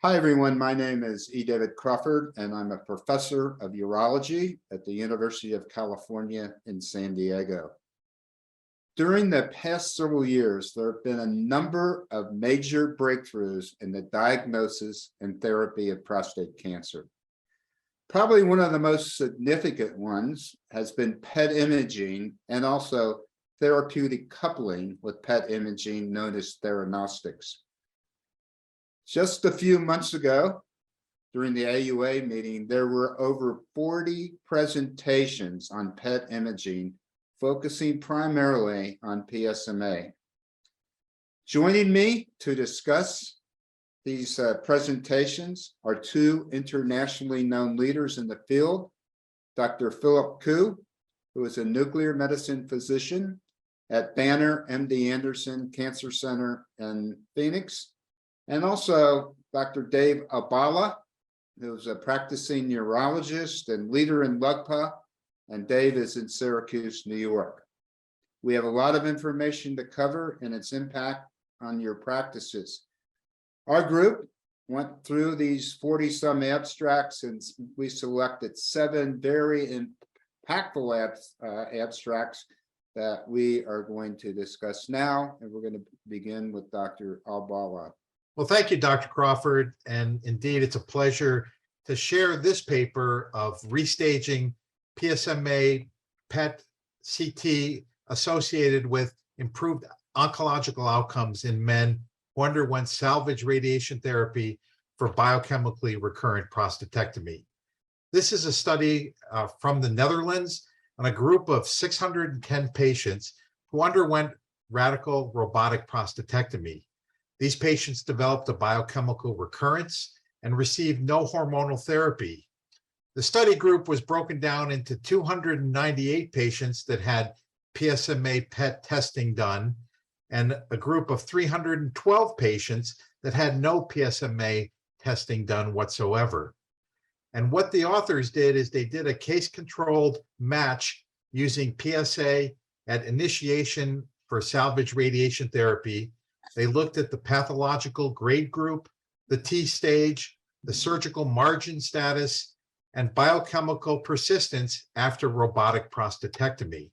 Hi, everyone. My name is E. David Crawford, and I'm a professor of urology at the University of California in San Diego. During the past several years, there have been a number of major breakthroughs in the diagnosis and therapy of prostate cancer. Probably one of the most significant ones has been PET imaging and also therapeutic coupling with PET imaging known as theranostics. Just a few months ago, during the AUA meeting, there were over 40 presentations on PET imaging, focusing primarily on PSMA. Joining me to discuss these presentations are two internationally known leaders in the field, Dr. Philip Koo, who is a nuclear medicine physician at Banner MD Anderson Cancer Center in Phoenix, and also Dr. Dave Albala, who's a practicing neurologist and leader in LUGPA, and Dave is in Syracuse, New York. We have a lot of information to cover and its impact on your practices. Our group went through these 40-some abstracts, and we selected 7 very impactful abstracts that we are going to discuss now, and we're going to begin with Dr. Albala. Well, thank you, Dr. Crawford. And indeed, it's a pleasure to share this paper of restaging PSMA PET CT associated with improved oncological outcomes in men who underwent salvage radiation therapy for biochemically recurrent prostatectomy. This is a study from the Netherlands on a group of 610 patients who underwent radical robotic prostatectomy. These patients developed a biochemical recurrence and received no hormonal therapy. The study group was broken down into 298 patients that had PSMA PET testing done, and a group of 312 patients that had no PSMA testing done whatsoever. And what the authors did is they did a case-controlled match using PSA at initiation for salvage radiation therapy. They looked at the pathological grade group, the T stage, the surgical margin status, and biochemical persistence after robotic prostatectomy.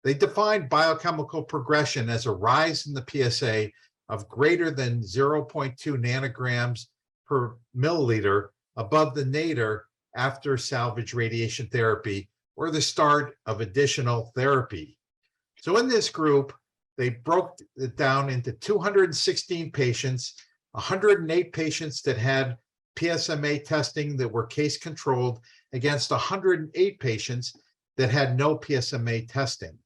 They defined biochemical progression as a rise in the PSA of greater than 0.2 nanograms per milliliter above the nadir after salvage radiation therapy or the start of additional therapy. So in this group, they broke it down into 216 patients, 108 patients that had PSMA testing that were case controlled against 108 patients that had no PSMA testing.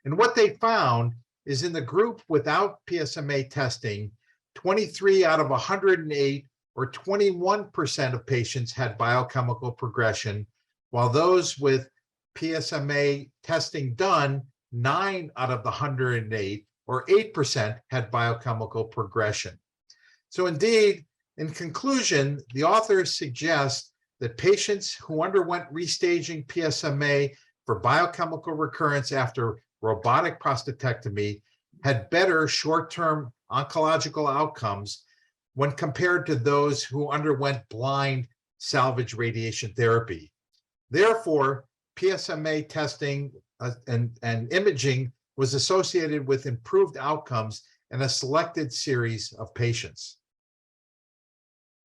And what they found is in the group without PSMA testing, 23 out of 108 or 21% of patients had biochemical progression, while those with PSMA testing done, 9 out of the 108 or 8% had biochemical progression. So indeed, in conclusion, the authors suggest that patients who underwent restaging PSMA for biochemical recurrence after robotic prostatectomy had better short-term oncological outcomes when compared to those who underwent blind salvage radiation therapy. Therefore, PSMA testing and imaging was associated with improved outcomes in a selected series of patients.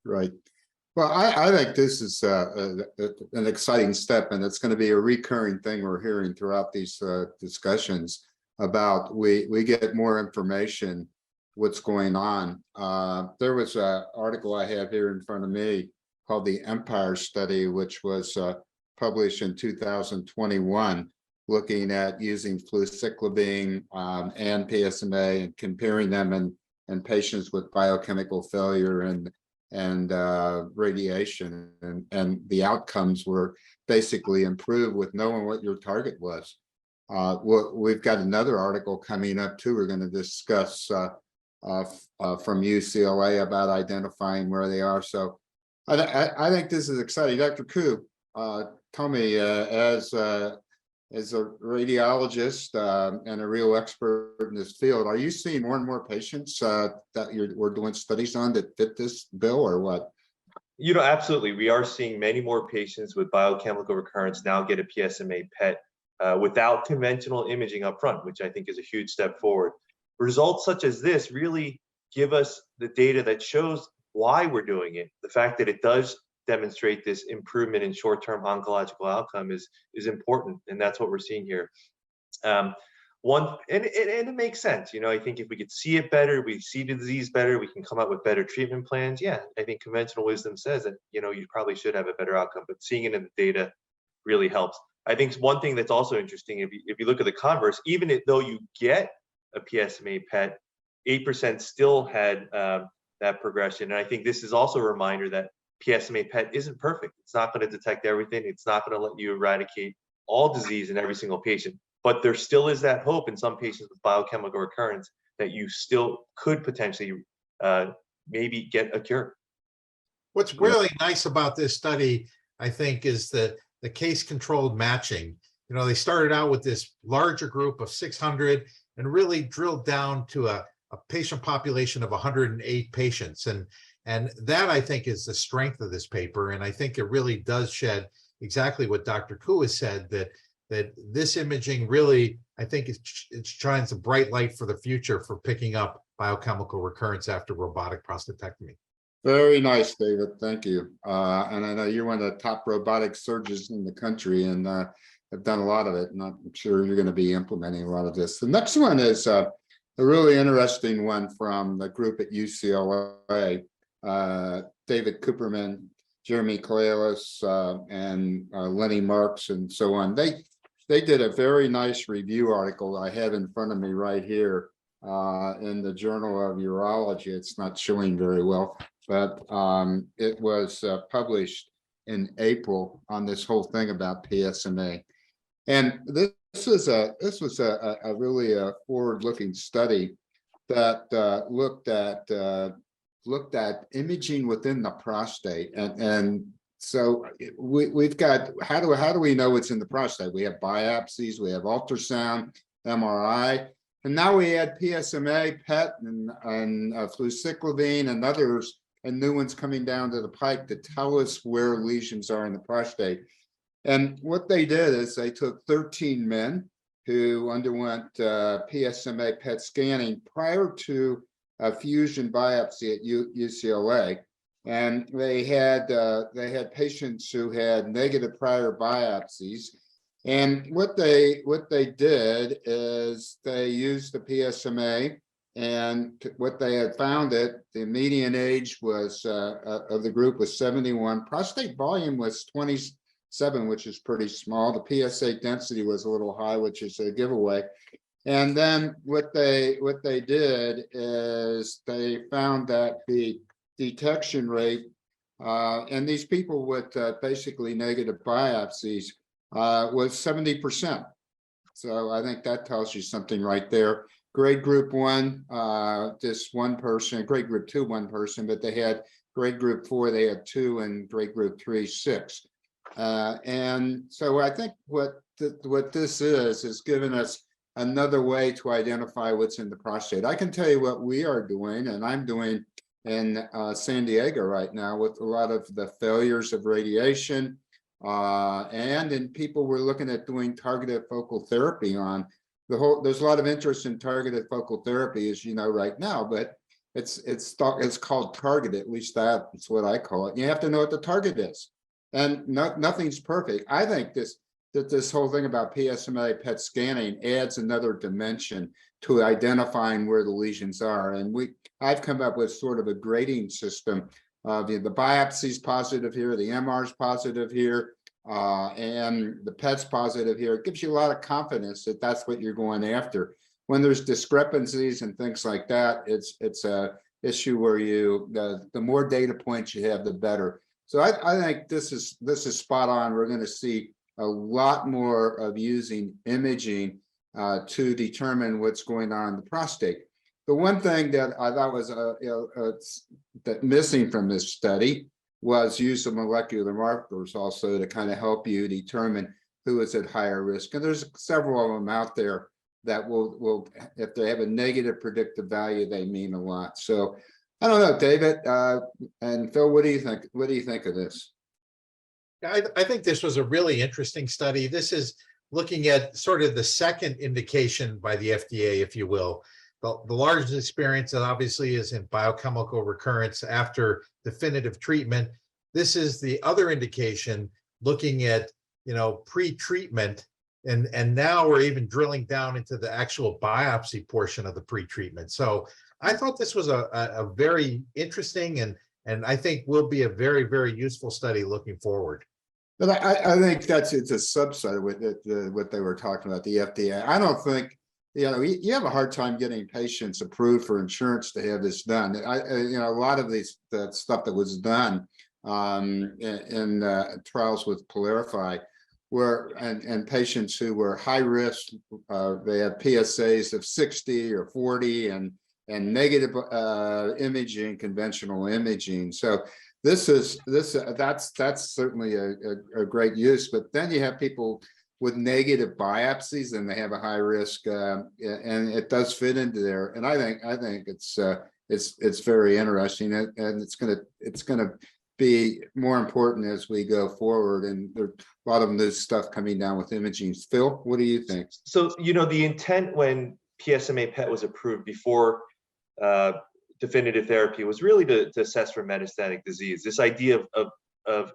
Right. Well, I think this is an exciting step, and it's going to be a recurring thing we're hearing throughout these discussions about we get more information, what's going on. There was an article I have here in front of me called the Empire Study, which was published in 2021, looking at using flucyclovine and PSMA and comparing them in patients with biochemical failure and radiation, and the outcomes were basically improved with knowing what your target was. We've got another article coming up too. We're going to discuss from UCLA about identifying where they are. So I think this is exciting. Dr. Koo, tell me, as as a radiologist and a real expert in this field, are you seeing more and more patients that we're doing studies on that fit this bill, or what? Absolutely. We are seeing many more patients with biochemical recurrence now get a PSMA PET without conventional imaging up front, which I think is a huge step forward. Results such as this really give us the data that shows why we're doing it. The fact that it does demonstrate this improvement in short-term oncological outcome is important, and that's what we're seeing here. And it makes sense. I think if we could see it better, we see the disease better, we can come up with better treatment plans. Yeah, I think conventional wisdom says that you probably should have a better outcome, but seeing it in the data really helps. I think one thing that's also interesting, if you look at the converse, even though you get a PSMA PET, 8% still had that progression. And I think this is also a reminder that PSMA PET isn't perfect. It's not going to detect everything. It's not going to let you eradicate all disease in every single patient. But there still is that hope in some patients with biochemical recurrence that you still could potentially maybe get a cure. What's really nice about this study, I think, is the case-controlled matching. They started out with this larger group of 600 and really drilled down to a patient population of 108 patients. And that, I think, is the strength of this paper. And I think it really does shed exactly what Dr. Koo has said, that this imaging really, I think, it shines a bright light for the future for picking up biochemical recurrence after robotic prostatectomy. Very nice, David. Thank you. And I know you're one of the top robotic surgeons in the country, and have done a lot of it. And I'm sure you're going to be implementing a lot of this. The next one is a really interesting one from the group at UCLA. David Cooperman, Jeremy Kalelis, and Lenny Marks, and so on. They did a very nice review article I have in front of me right here in the Journal of Urology. It's not showing very well, but it was published in April on this whole thing about PSMA. And this was a really forward-looking study that looked at imaging within the prostate, and so we've got, how do we know what's in the prostate? We have biopsies, we have ultrasound, MRI, and now we add PSMA PET and flucyclovine and others, and new ones coming down to the pike to tell us where lesions are in the prostate. And what they did is they took 13 men who underwent PSMA PET scanning prior to a fusion biopsy at UCLA, and they had patients who had negative prior biopsies. And what they did is they used the PSMA, and what they had found that the median age was of the group was 71. Prostate volume was 27, which is pretty small. The PSA density was a little high, which is a giveaway. And then what they did is they found that the detection rate, and these people with basically negative biopsies, was 70%. So I think that tells you something right there. Grade group 1, just one person. Grade group 2, one person, but they had grade group 4, they had 2, and grade group 3, 6. And so I think what this is giving us another way to identify what's in the prostate. I can tell you what we are doing, and I'm doing in San Diego right now with a lot of the failures of radiation, and in people we're looking at doing targeted focal therapy on. There's a lot of interest in targeted focal therapy, as you know, right now, but it's called targeted, at least that's what I call it. You have to know what the target is, and nothing's perfect. I think this whole thing about PSMA PET scanning adds another dimension to identifying where the lesions are. And I've come up with sort of a grading system of the biopsy's positive here, the MR's positive here, and the PET's positive here. It gives you a lot of confidence that that's what you're going after. When there's discrepancies and things like that, it's a issue where the more data points you have, the better. So I think this is spot on. We're going to see a lot more of using imaging to determine what's going on in the prostate. The one thing that I thought was that missing from this study was use of molecular markers also to kind of help you determine who is at higher risk. And there's several of them out there that will, if they have a negative predictive value, they mean a lot. So I don't know, David and Phil, what do you think? What do you think of this? I think this was a really interesting study. This is looking at sort of the second indication by the FDA, if you will. The largest experience that obviously is in biochemical recurrence after definitive treatment. This is the other indication looking at, pre-treatment. And now we're even drilling down into the actual biopsy portion of the pre-treatment. So I thought this was a very interesting and I think will be a very, very useful study looking forward. But I think it's a subset of what they were talking about, the FDA. I don't think, you have a hard time getting patients approved for insurance to have this done. A lot of the stuff that was done in trials with PYLARIFY and patients who were high risk, they had PSAs of 60 or 40 and negative imaging, conventional imaging. So that's certainly a great use. But then you have people with negative biopsies and they have a high risk, and it does fit into there. And I think it's very interesting, and it's gonna be more important as we go forward. And there's a lot of new stuff coming down with imaging. Phil, what do you think? So the intent when PSMA PET was approved before definitive therapy was really to assess for metastatic disease. This idea of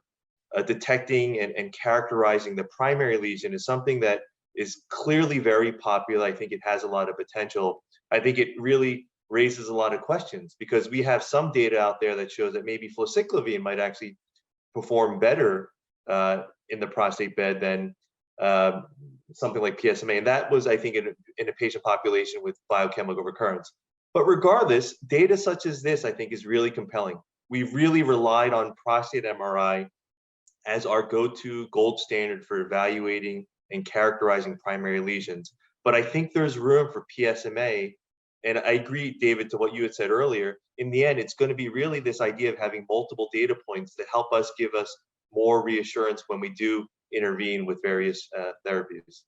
detecting and characterizing the primary lesion is something that is clearly very popular. I think it has a lot of potential. I think it really raises a lot of questions because we have some data out there that shows that maybe fluorocyclovine might actually perform better in the prostate bed than something like PSMA. And that was, I think, in a patient population with biochemical recurrence. But regardless, data such as this, I think, is really compelling. We've really relied on prostate MRI as our go-to gold standard for evaluating and characterizing primary lesions. But I think there's room for PSMA. And I agree, David, to what you had said earlier. In the end, it's going to be really this idea of having multiple data points to help us give us more reassurance when we do intervene with various therapies.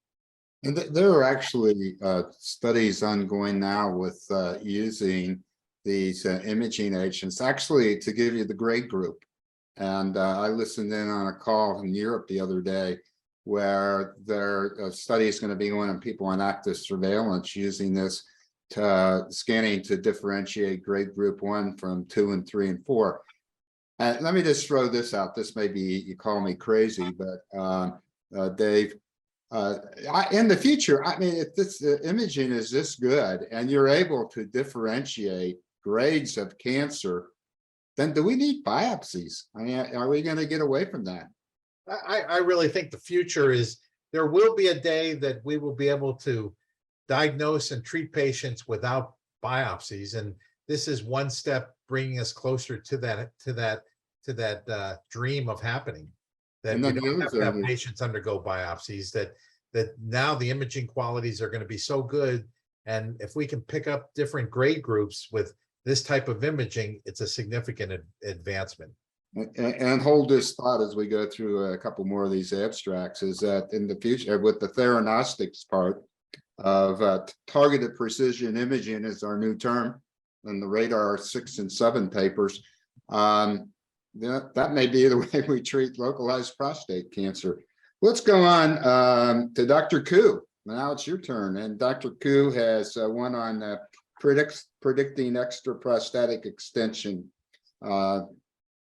And there are actually studies ongoing now with using these imaging agents, actually to give you the grade group. And I listened in on a call in Europe the other day where their study is going to be going on people on active surveillance using this scanning to differentiate grade group 1 from 2 and 3 and 4. And let me just throw this out. This may be, you call me crazy, but Dave, in the future, I mean, if this imaging is this good and you're able to differentiate grades of cancer, then do we need biopsies? I mean, are we going to get away from that? I really think the future is there will be a day that we will be able to diagnose and treat patients without biopsies, and this is one step bringing us closer to that dream of happening. That we don't have to have patients undergo biopsies. That now the imaging qualities are going to be so good, and if we can pick up different grade groups with this type of imaging, it's a significant advancement. And hold this thought as we go through a couple more of these abstracts, is that in the future, with the theranostics part of targeted precision imaging is our new term, and the radar 6 and 7 papers, that may be the way we treat localized prostate cancer. Let's go on to Dr. Koo. Now it's your turn, and Dr. Koo has one on predicting extraprostatic extension.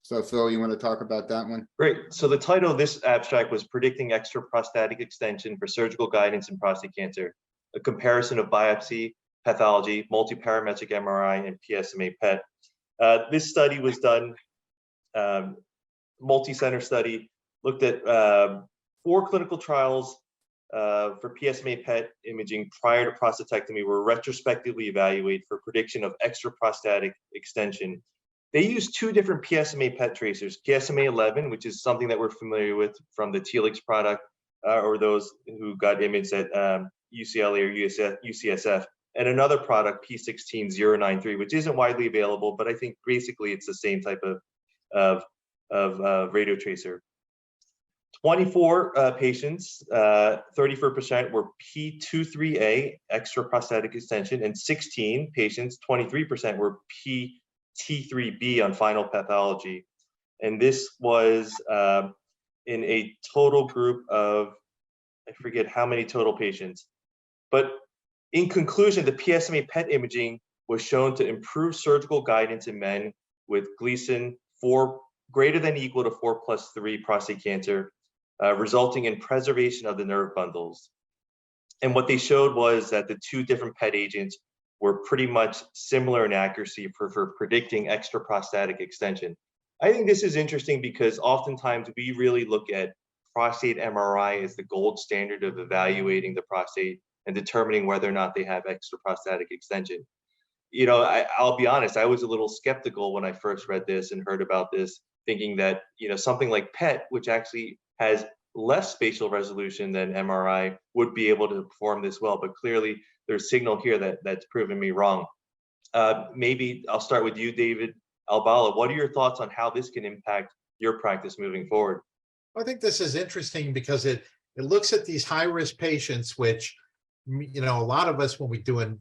So Phil, you want to talk about that one? Great. So the title of this abstract was Predicting Extraprostatic Extension for Surgical Guidance in Prostate Cancer, a comparison of biopsy, pathology, multiparametric MRI, and PSMA PET. This study was done, multi-center study, looked at 4 clinical trials for PSMA PET imaging prior to prostatectomy were retrospectively evaluated for prediction of extraprostatic extension. They used 2 different PSMA PET tracers, PSMA 11, which is something that we're familiar with from the Telix product, or those who got imaged at UCLA or UCSF, and another product, P16093, which isn't widely available, but I think basically it's the same type of radio tracer. 24 patients, 34% were P23A, extra prostatic extension, and 16 patients, 23% were PT3B on final pathology. And this was in a total group of, I forget how many total patients. But in conclusion, the PSMA PET imaging was shown to improve surgical guidance in men with Gleason 4 greater than or equal to 4+3 prostate cancer, resulting in preservation of the nerve bundles. And what they showed was that the two different PET agents were pretty much similar in accuracy for predicting extra prostatic extension. I think this is interesting because oftentimes we really look at prostate MRI as the gold standard of evaluating the prostate and determining whether or not they have extra prostatic extension. You know, I'll be honest, I was a little skeptical when I first read this and heard about this, thinking that, you know, something like PET, which actually has less spatial resolution than MRI, would be able to perform this well. But clearly there's signal here that's proven me wrong. Maybe I'll start with you, David Albala. What are your thoughts on how this can impact your practice moving forward? I think this is interesting because it looks at these high-risk patients, which, you know, a lot of us, when we do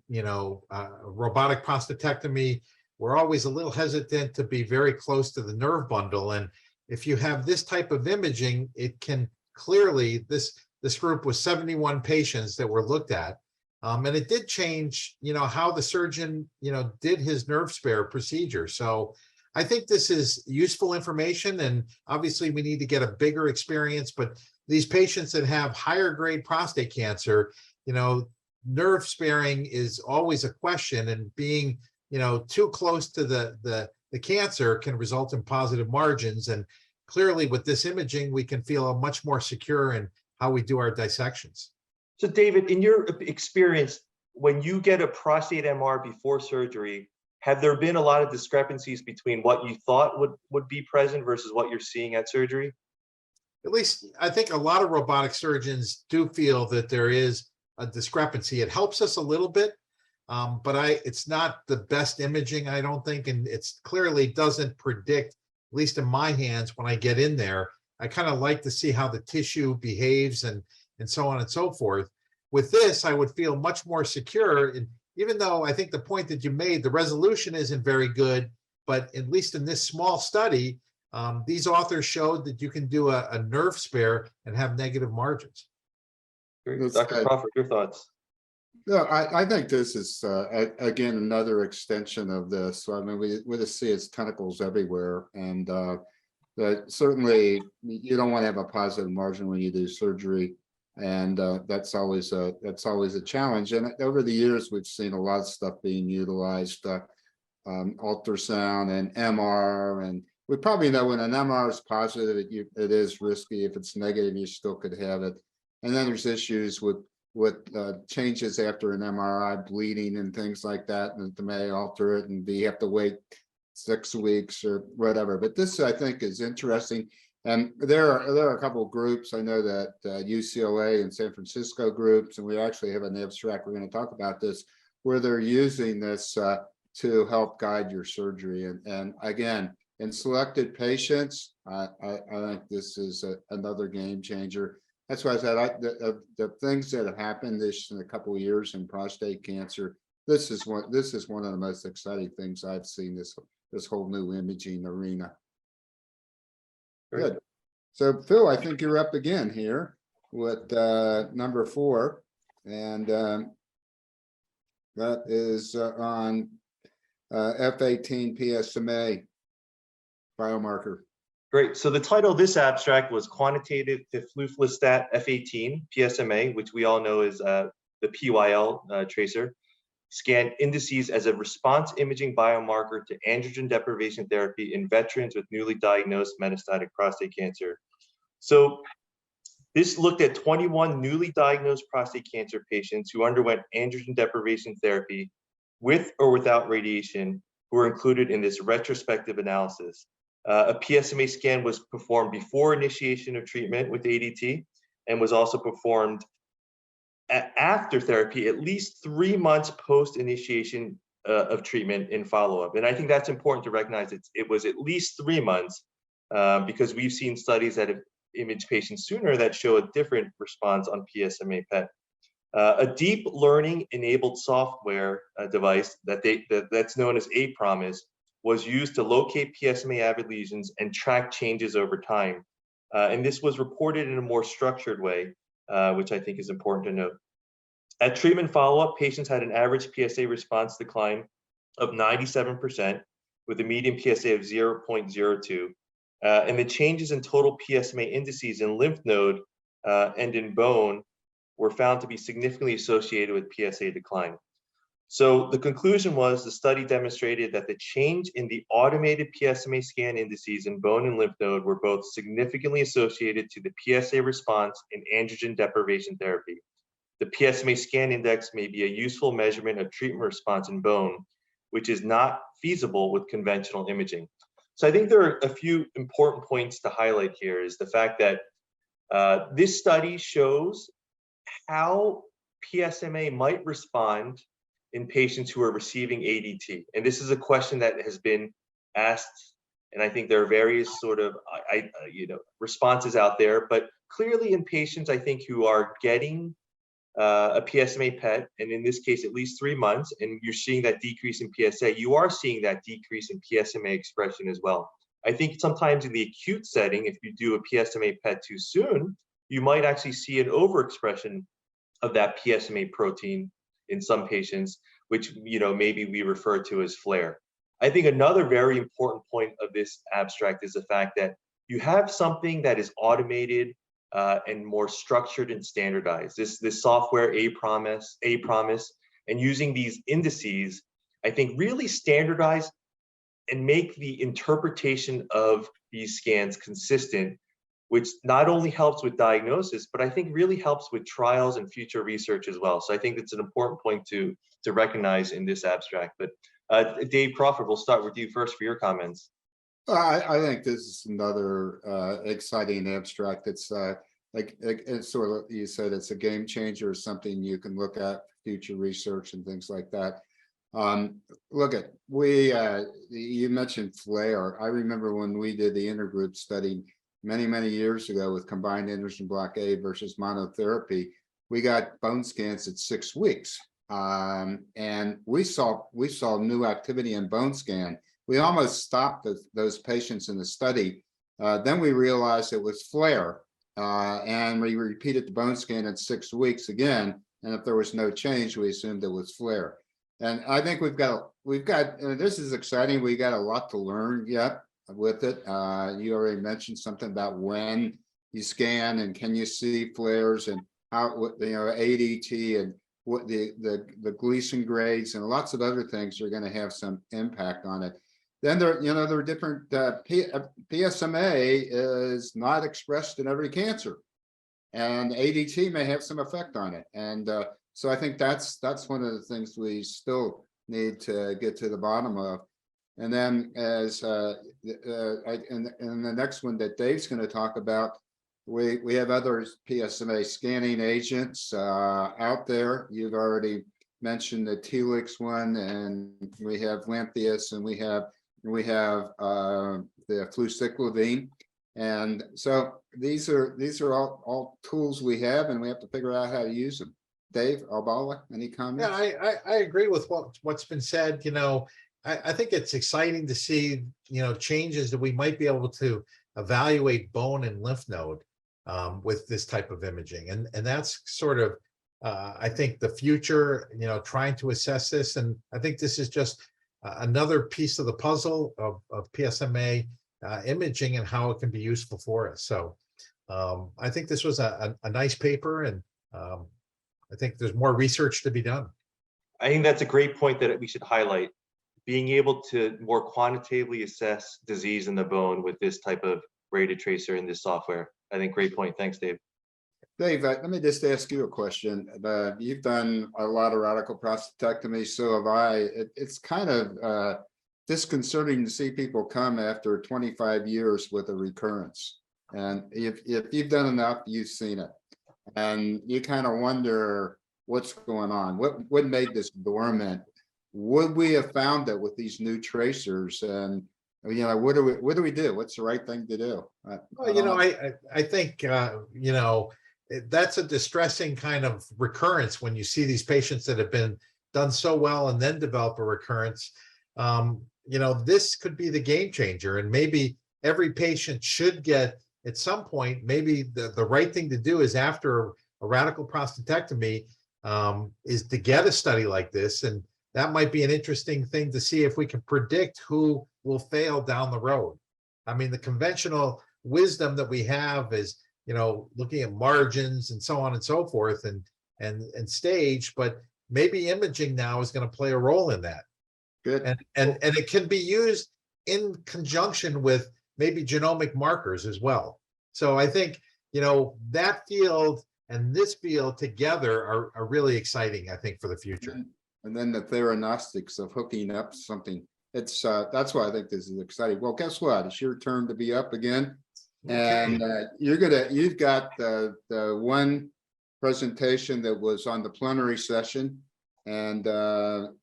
robotic prostatectomy, we're always a little hesitant to be very close to the nerve bundle. And if you have this type of imaging, it can clearly, this group was 71 patients that were looked at. And it did change, you know, how the surgeon, you know, did his nerve spare procedure. So I think this is useful information, and obviously we need to get a bigger experience, but these patients that have higher grade prostate cancer, you know, nerve sparing is always a question, and being, you know, too close to the cancer can result in positive margins. And clearly with this imaging, we can feel much more secure in how we do our dissections. So David, in your experience, when you get a prostate MR before surgery, have there been a lot of discrepancies between what you thought would be present versus what you're seeing at surgery? At least I think a lot of robotic surgeons do feel that there is a discrepancy. It helps us a little bit, but it's not the best imaging, I don't think, and it's clearly doesn't predict, at least in my hands, when I get in there. I kind of like to see how the tissue behaves and so on and so forth. With this, I would feel much more secure. And even though I think the point that you made, the resolution isn't very good, but at least in this small study, these authors showed that you can do a nerve spare and have negative margins. Dr. Crawford, your thoughts? No, I think this is, again, another extension of this. So, I mean, we just see its tentacles everywhere. And that certainly you don't want to have a positive margin when you do surgery. And that's always a challenge. And over the years, we've seen a lot of stuff being utilized, ultrasound and MR. And we probably know when an MR is positive, it is risky. If it's negative, you still could have it. And then there's issues with changes after an MRI, bleeding and things like that, and it may alter it, and you have to wait 6 weeks or whatever. But this, I think, is interesting. And there are a couple of groups. I know that UCLA and San Francisco groups, and we actually have an abstract, we're going to talk about this, where they're using this to help guide your surgery. And again, in selected patients, I think this is another game changer. That's why I said the things that have happened in a couple of years in prostate cancer, this is one of the most exciting things I've seen, this whole new imaging arena. Good. So Phil, I think you're up again here with number 4, and that is on F18 PSMA biomarker. Great. So the title of this abstract was Quantitative Diflufelistat F18 PSMA, which we all know is the PYL tracer, scan indices as a response imaging biomarker to androgen deprivation therapy in veterans with newly diagnosed metastatic prostate cancer. So this looked at 21 newly diagnosed prostate cancer patients who underwent androgen deprivation therapy with or without radiation, who were included in this retrospective analysis. A PSMA scan was performed before initiation of treatment with ADT and was also performed after therapy, at least 3 months post initiation of treatment in follow-up. And I think that's important to recognize. It was at least 3 months because we've seen studies that have image patients sooner that show a different response on PSMA PET. A deep learning enabled software device that's known as APROMIS was used to locate PSMA avid lesions and track changes over time. And this was reported in a more structured way, which I think is important to note. At treatment follow-up, patients had an average PSA response decline of 97% with a median PSA of 0.02. And the changes in total PSMA indices in lymph node and in bone were found to be significantly associated with PSA decline. So the conclusion was the study demonstrated that the change in the automated PSMA scan indices in bone and lymph node were both significantly associated to the PSA response in androgen deprivation therapy. The PSMA scan index may be a useful measurement of treatment response in bone, which is not feasible with conventional imaging. So I think there are a few important points to highlight here is the fact that this study shows how PSMA might respond in patients who are receiving ADT. And this is a question that has been asked, and I think there are various sort of responses out there, but clearly in patients, I think, who are getting a PSMA PET, and in this case, at least 3 months, and you're seeing that decrease in PSA, you are seeing that decrease in PSMA expression as well. I think sometimes in the acute setting, if you do a PSMA PET too soon, you might actually see an overexpression of that PSMA protein in some patients, which maybe we refer to as flare. I think another very important point of this abstract is the fact that you have something that is automated and more structured and standardized. This software, APROMIS, and using these indices, I think really standardize and make the interpretation of these scans consistent, which not only helps with diagnosis, but I think really helps with trials and future research as well. So I think it's an important point to recognize in this abstract. But Dave Crawford, we'll start with you first for your comments. I think this is another exciting abstract. It's it's sort of, you said, it's a game changer, something you can look at future research and things like that. Look at, you mentioned flare. I remember when we did the intergroup study many years ago with combined androgen blockade versus monotherapy, we got bone scans at 6 weeks. And we saw new activity in bone scan. We almost stopped those patients in the study. Then we realized it was flare, and we repeated the bone scan at 6 weeks again. And if there was no change, we assumed it was flare. And I think we've got this is exciting. We got a lot to learn yet with it. You already mentioned something about when you scan and can you see flares and how, ADT and what the Gleason grades and lots of other things are going to have some impact on it. Then there are different, PSMA is not expressed in every cancer, and ADT may have some effect on it. And so I think that's one of the things we still need to get to the bottom of. And then as in the next one that Dave's going to talk about, we have other PSMA scanning agents out there. You've already mentioned the Telix one, and we have Lantheus, and we have the flucyclovine. And so these are all tools we have, and we have to figure out how to use them. Dave, Albala, any comments? Yeah, I agree with what's been said. I think it's exciting to see, changes that we might be able to evaluate bone and lymph node with this type of imaging. And that's sort of, I think, the future, trying to assess this. And I think this is just another piece of the puzzle of PSMA imaging and how it can be useful for us. So I think this was a nice paper, and I think there's more research to be done. I think that's a great point that we should highlight. Being able to more quantitatively assess disease in the bone with this type of rated tracer in this software. I think great point. Thanks, Dave. Dave, let me just ask you a question. You've done a lot of radical prostatectomy, so have I. It's kind of disconcerting to see people come after 25 years with a recurrence. And if you've done enough, you've seen it. And you kind of wonder what's going on. What made this dormant? Would we have found it with these new tracers? And You know, what do we do? What's the right thing to do? Well, you know, I think, you know, that's a distressing kind of recurrence when you see these patients that have been done so well and then develop a recurrence. You know, this could be the game changer, and maybe every patient should get at some point, maybe the right thing to do is after a radical prostatectomy, is to get a study like this. And that might be an interesting thing to see if we can predict who will fail down the road. I mean, the conventional wisdom that we have is, you know, looking at margins and so on and so forth and stage, but maybe imaging now is going to play a role in that. Good. And it can be used in conjunction with maybe genomic markers as well. So I think, you know, that field and this field together are really exciting, I think, for the future. And then the theranostics of hooking up something. It's that's why I think this is exciting. Well, guess what? It's your turn to be up again. And you've got the one presentation that was on the plenary session, and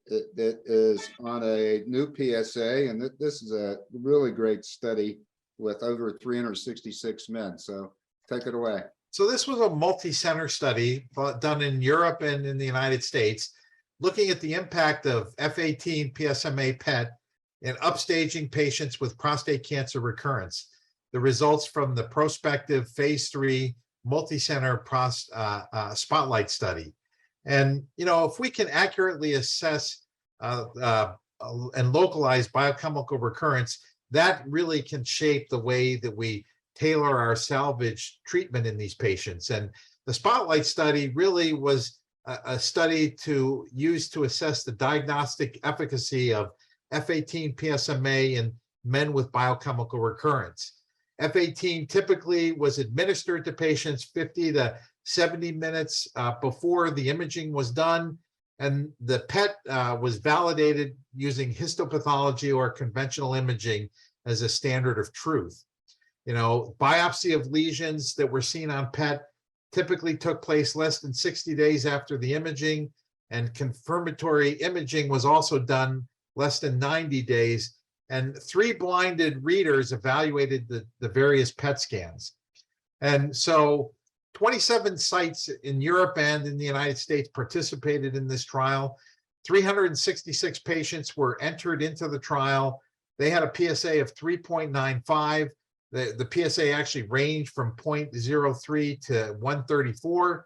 it is on a new PSA, and this is a really great study with over 366 men. So take it away. So this was a multi-center study done in Europe and in the United States, looking at the impact of F18 PSMA PET in upstaging patients with prostate cancer recurrence. The results from the prospective phase 3 multi-center spotlight study. And, you know, if we can accurately assess and localize biochemical recurrence, that really can shape the way that we tailor our salvage treatment in these patients. And the spotlight study really was a study to use to assess the diagnostic efficacy of F18 PSMA in men with biochemical recurrence. F18 typically was administered to patients 50 to 70 minutes before the imaging was done, and the PET was validated using histopathology or conventional imaging as a standard of truth. You know, biopsy of lesions that were seen on PET typically took place less than 60 days after the imaging, and confirmatory imaging was also done less than 90 days. And 3 blinded readers evaluated the various PET scans. And so 27 sites in Europe and in the United States participated in this trial. 366 patients were entered into the trial. They had a PSA of 3.95. The PSA actually ranged from 0.03 to 134.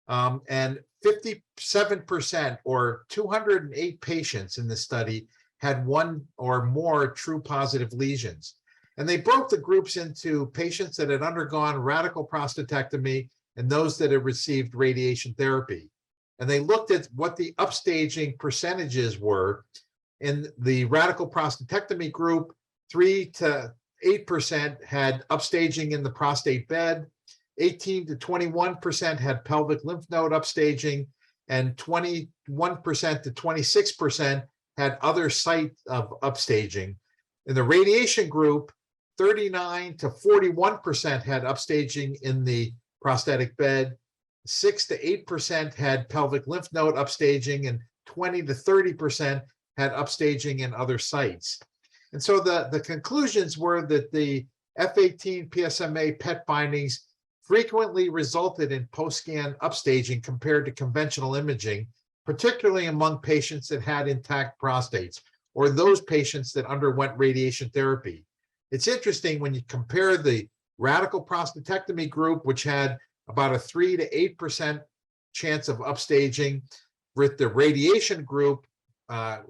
And 57%, or 208 patients in this study, had 1 or more true positive lesions. And they broke the groups into patients that had undergone radical prostatectomy and those that had received radiation therapy. And they looked at what the upstaging percentages were. In the radical prostatectomy group, 3 to 8% had upstaging in the prostate bed, 18 to 21% had pelvic lymph node upstaging, and 21% to 26% had other site of upstaging. In the radiation group, 39 to 41% had upstaging in the prostatic bed, 6 to 8% had pelvic lymph node upstaging, and 20 to 30% had upstaging in other sites. And so the conclusions were that the F18 PSMA PET findings frequently resulted in post-scan upstaging compared to conventional imaging, particularly among patients that had intact prostates or those patients that underwent radiation therapy. It's interesting when you compare the radical prostatectomy group, which had about a 3 to 8% chance of upstaging, with the radiation group,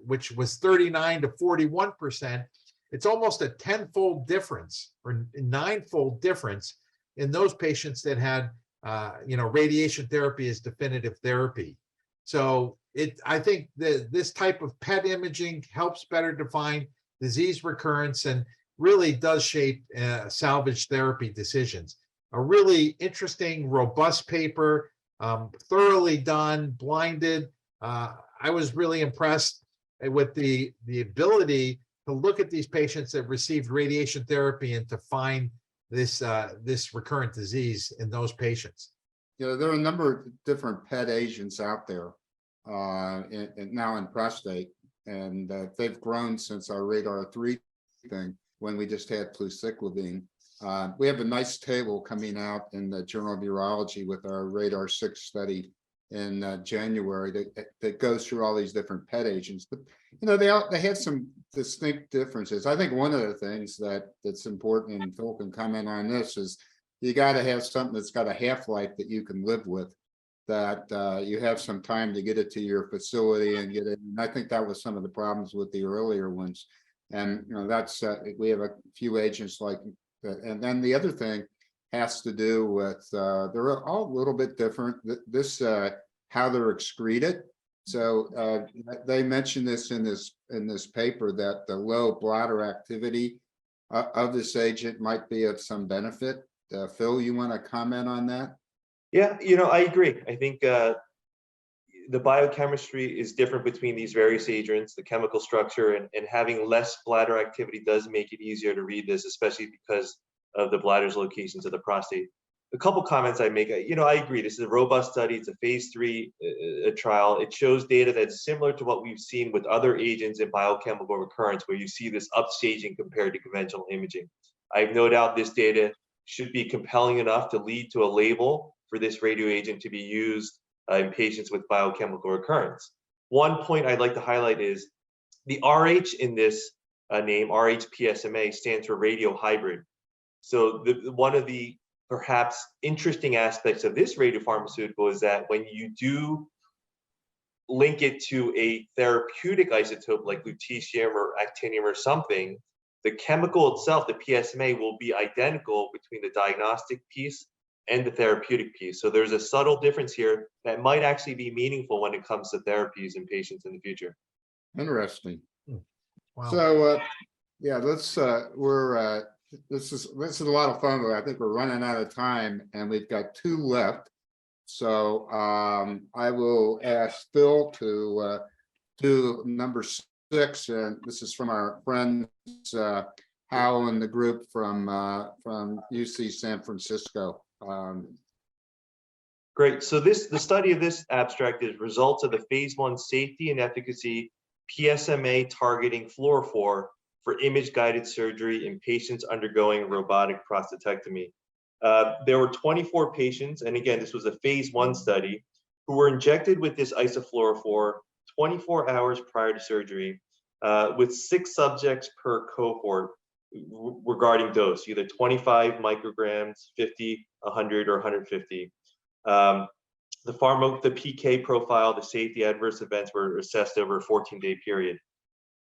which was 39 to 41%. It's almost a 10-fold difference or 9-fold difference in those patients that had, radiation therapy as definitive therapy. So I think that this type of PET imaging helps better define disease recurrence and really does shape salvage therapy decisions. A really interesting, robust paper, thoroughly done, blinded. I was really impressed with the ability to look at these patients that received radiation therapy and to find this recurrent disease in those patients. You know, there are a number of different PET agents out there now in prostate, and they've grown since our RaDaR 3 everything when we just had fluciclovine. We have a nice table coming out in the Journal of Urology with our Radar 6 study in January that goes through all these different PET agents. But they have some distinct differences. I think one of the things that's important, and Phil can comment on this, is you got to have something that's got a half-life that you can live with, that you have some time to get it to your facility and get it. And I think that was some of the problems with the earlier ones. And that's we have a few agents like that. And then the other thing has to do with they're all a little bit different. This how they're excreted. So they mentioned this in this paper, that the low bladder activity of this agent might be of some benefit. Phil, you want to comment on that? Yeah, I agree. I think the biochemistry is different between these various agents, the chemical structure, and having less bladder activity does make it easier to read this, especially because of the bladder's location to the prostate. A couple comments I make, I agree. This is a robust study. It's a phase 3 trial. It shows data that's similar to what we've seen with other agents in biochemical recurrence, where you see this upstaging compared to conventional imaging. I have no doubt this data should be compelling enough to lead to a label for this radio agent to be used in patients with biochemical recurrence. One point I'd like to highlight is the RH in this name, RH-PSMA, stands for radiohybrid. So one of the perhaps interesting aspects of this radiopharmaceutical is that when you do link it to a therapeutic isotope like lutetium or actinium or something, the chemical itself, the PSMA, will be identical between the diagnostic piece and the therapeutic piece. So there's a subtle difference here that might actually be meaningful when it comes to therapies in patients in the future. Interesting. Wow. So yeah, let's this is a lot of fun, but I think we're running out of time and we've got 2 left. So I will ask Phil to do number 6, and this is from our friends Hal and the group from UC San Francisco. Great. So the study of this abstract is results of the phase 1 safety and efficacy PSMA targeting fluorophore for image-guided surgery in patients undergoing robotic prostatectomy. There were 24 patients, and again, this was a phase 1 study, who were injected with this isofluorophore 24 hours prior to surgery, with 6 subjects per cohort regarding dose, either 25 micrograms, 50, 100, or 150. The PK profile, the safety adverse events were assessed over a 14-day period.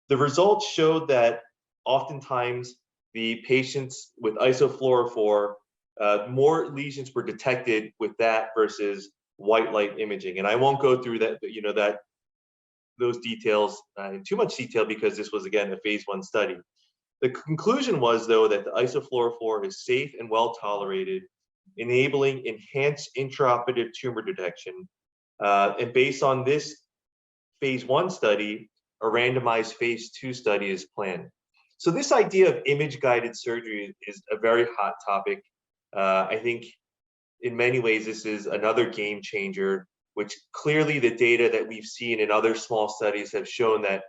The results showed that oftentimes the patients with isofluorophore, more lesions were detected with that versus white light imaging. And I won't go through that, those details in too much detail, because this was, again, a phase 1 study. The conclusion was, though, that the isofluorophore is safe and well tolerated, enabling enhanced intraoperative tumor detection. And based on this phase 1 study, a randomized phase 2 study is planned. So this idea of image-guided surgery is a very hot topic. I think in many ways, this is another game changer, which clearly the data that we've seen in other small studies have shown that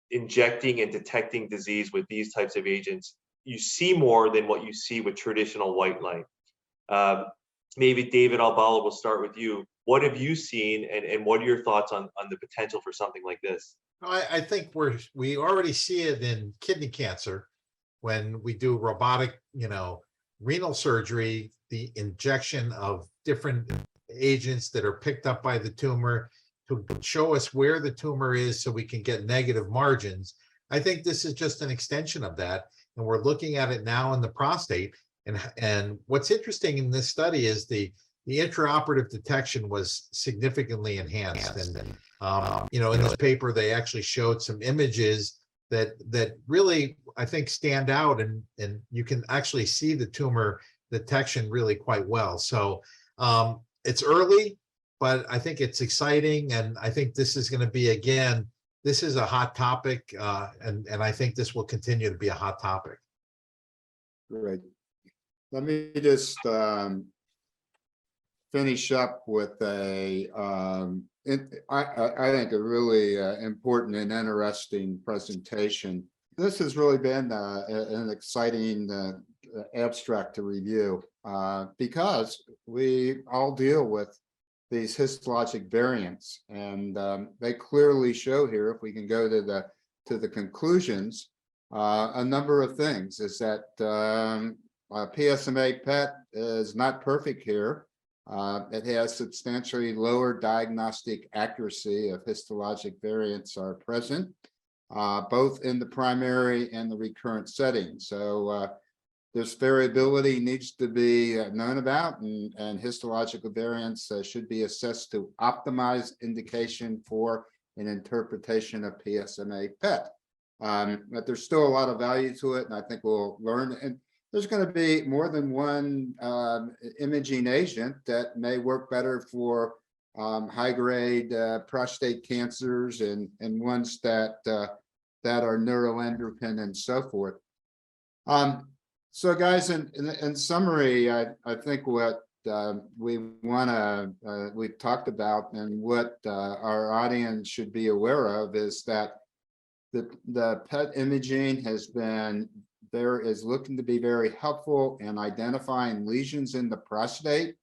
injecting and detecting disease with these types of agents, you see more than what you see with traditional white light. Maybe David Albala, will start with you. What have you seen, and what are your thoughts on the potential for something like this? I think we already see it in kidney cancer when we do robotic, renal surgery, the injection of different agents that are picked up by the tumor to show us where the tumor is so we can get negative margins. I think this is just an extension of that. And we're looking at it now in the prostate. And what's interesting in this study is the intraoperative detection was significantly enhanced. And, in this paper, they actually showed some images that really, I think, stand out, and you can actually see the tumor detection really quite well. So it's early, but I think it's exciting. And I think this is going to be, again, this is a hot topic. And I think this will continue to be a hot topic. Great. Let me just finish up with I think a really important and interesting presentation this has really been an exciting abstract to review because we all deal with these histologic variants, and they clearly show here, if we can go to the conclusions, a number of things. Is that PSMA PET is not perfect here. It has substantially lower diagnostic accuracy if histologic variants are present, both in the primary and the recurrent setting. So this variability needs to be known about, and histological variants should be assessed to optimize indication for an interpretation of PSMA PET. But there's still a lot of value to it, and I think we'll learn. And there's going to be more than one imaging agent that may work better for high-grade prostate cancers and ones that are neuroendocrine and so forth. So guys, in summary, I think what we've talked about, and what our audience should be aware of, is that the PET imaging is looking to be very helpful in identifying lesions in the prostate.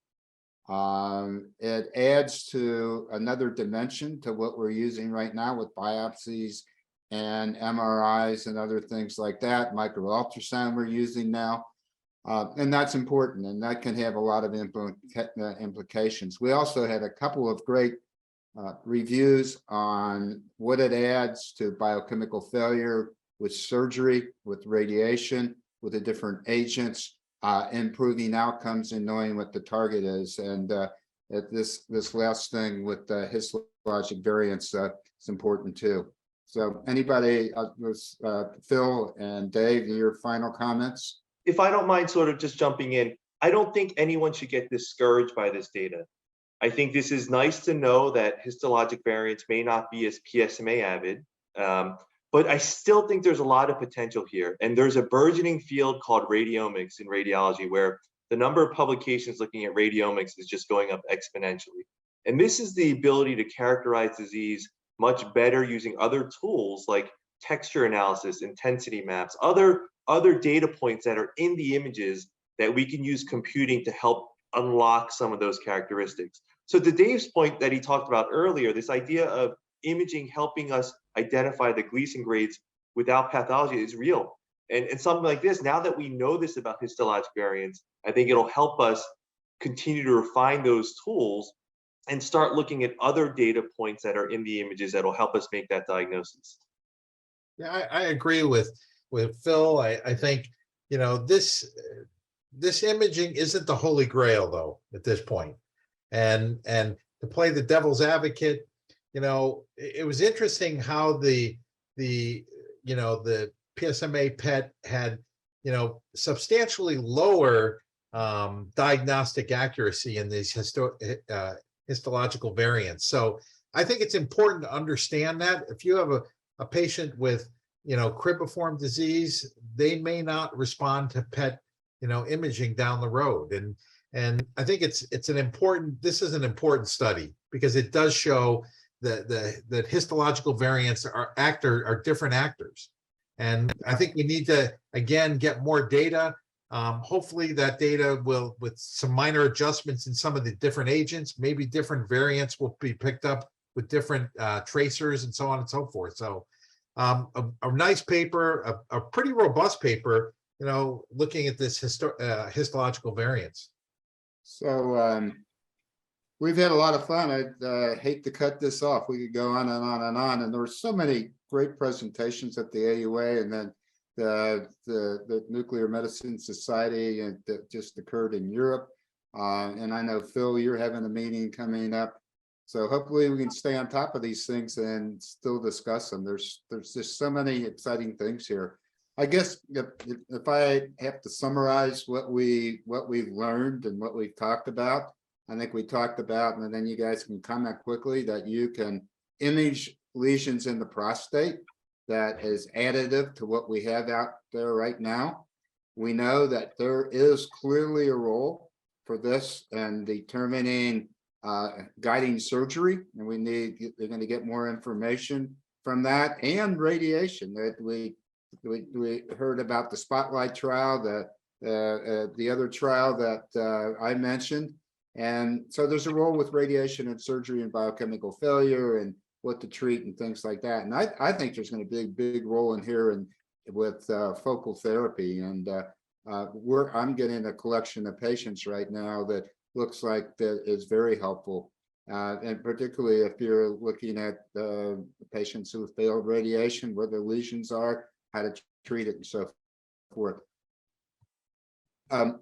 It adds to another dimension to what we're using right now with biopsies and MRIs and other things like that. Micro ultrasound we're using now, and that's important, and that can have a lot of implications. We also had a couple of great reviews on what it adds to biochemical failure with surgery, with radiation, with the different agents, improving outcomes and knowing what the target is. And this last thing with the histologic variants is important too. So anybody, Phil and Dave, your final comments? If I don't mind sort of just jumping in, I don't think anyone should get discouraged by this data. I think this is nice to know that histologic variants may not be as PSMA avid, but I still think there's a lot of potential here. And there's a burgeoning field called radiomics in radiology, where the number of publications looking at radiomics is just going up exponentially. And this is the ability to characterize disease much better using other tools like texture analysis, intensity maps, other data points that are in the images that we can use computing to help unlock some of those characteristics. So to Dave's point that he talked about earlier, this idea of imaging helping us identify the Gleason grades without pathology is real. And something like this, now that we know this about histologic variants, I think it'll help us continue to refine those tools and start looking at other data points that are in the images that'll help us make that diagnosis. Yeah, I agree with Phil. I think, this imaging isn't the holy grail though at this point. And to play the devil's advocate, it was interesting how the PSMA PET had, substantially lower diagnostic accuracy in these histological variants. So I think it's important to understand that if you have a patient with, cribriform disease, they may not respond to PET, imaging down the road. And I think this is an important study because it does show that histological variants are different actors. And I think we need to, again, get more data. Hopefully that data will, with some minor adjustments in some of the different agents, maybe different variants will be picked up with different tracers and so on and so forth. So a nice paper, a pretty robust paper, looking at this histological variants. So we've had a lot of fun. I hate to cut this off. We could go on and on and on. And there were so many great presentations at the AUA, and then the Nuclear Medicine Society, and that just occurred in Europe. And I know, Phil, you're having a meeting coming up. So hopefully we can stay on top of these things and still discuss them. There's just so many exciting things here. I guess if I have to summarize what we've learned and what we've talked about, I think we talked about, and then you guys can comment quickly, that you can image lesions in the prostate that is additive to what we have out there right now. We know that there is clearly a role for this in determining guiding surgery, and they're going to get more information from that, and radiation. That we we heard about the Spotlight trial, the other trial that I mentioned. And so there's a role with radiation and surgery and biochemical failure and what to treat and things like that. And I think there's going to be a big role in here and with focal therapy. And I'm getting a collection of patients right now that looks like that is very helpful. And particularly if you're looking at patients who have failed radiation, where their lesions are, how to treat it, and so forth.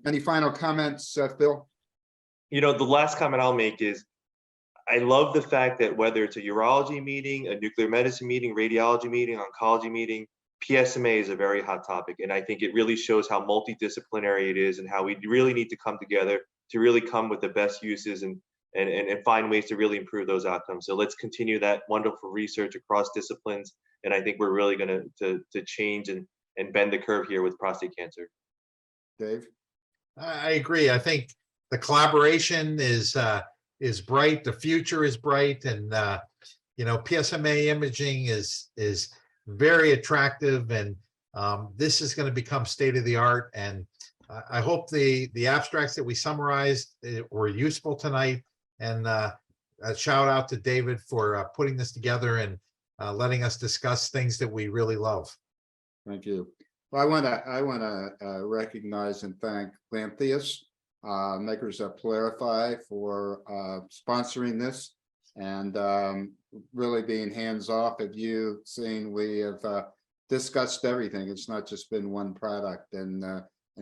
Any final comments, Phil? The last comment I'll make is I love the fact that whether it's a urology meeting, a nuclear medicine meeting, radiology meeting, oncology meeting, PSMA is a very hot topic. And I think it really shows how multidisciplinary it is and how we really need to come together to really come with the best uses and find ways to really improve those outcomes. So let's continue that wonderful research across disciplines. And I think we're really going to change and bend the curve here with prostate cancer. Dave? I agree. I think the collaboration is bright. The future is bright, and PSMA imaging is very attractive, and this is going to become state of the art. And I hope the abstracts that we summarized were useful tonight. And a shout out to David for putting this together and letting us discuss things that we really love. Thank you. Well, I want to recognize and thank Lantheus, makers of PYLARIFY, for sponsoring this and really being hands off. As you've seen, we have discussed everything. It's not just been one product and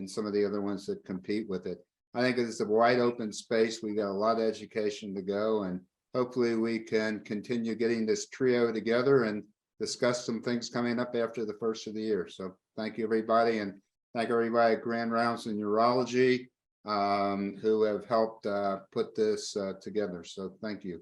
some of the other ones that compete with it. I think it's a wide open space. We got a lot of education to go, and hopefully we can continue getting this trio together and discuss some things coming up after the first of the year. So thank you, everybody, and thank everybody at Grand Rounds in Urology who have helped put this together. So thank you.